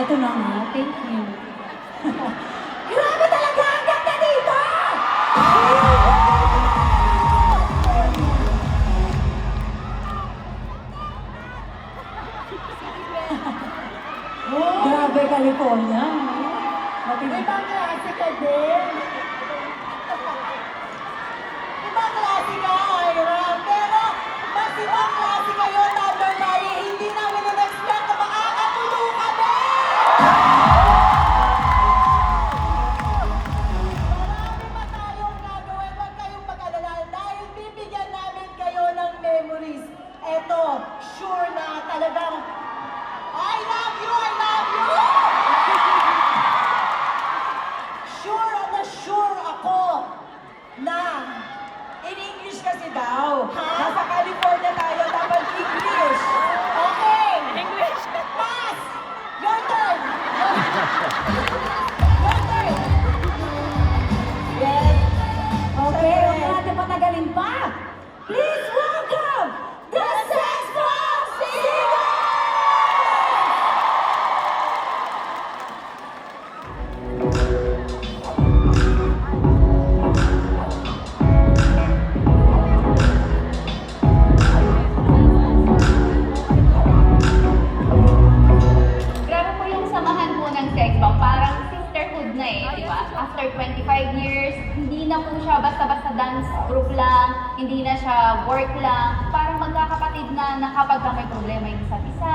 Ito na nga, thank you. Grabe talaga! Ang ganda dito! Grabe, California. Ibang klase ka din. Ibang klase ka, Ira. Pero mas ibang klase kayo, Thunder Valley. Hindi namin na-expect na makakatulo kami! Marami pa tayong gagawin. Huwag kayong mag-alala dahil bibigyan namin kayo ng memories. Eto, sure na talagang I love you! I love you! Sure ako na in English kasi daw. Nasa California tayo, dapat English. Okay. English. Pass! Your turn! Your turn! Yes. Okay, huwag natin patagalin pa. Please welcome the Sex Bomb Singers! Grabe po yung samahan po ng sex bomb. Parang sisterhood na eh, di ba? After 25 years, hindi na po siya basta-basta dance group lang, hindi na siya work lang. Parang magkakapatid na kapag may problema yung isa't isa,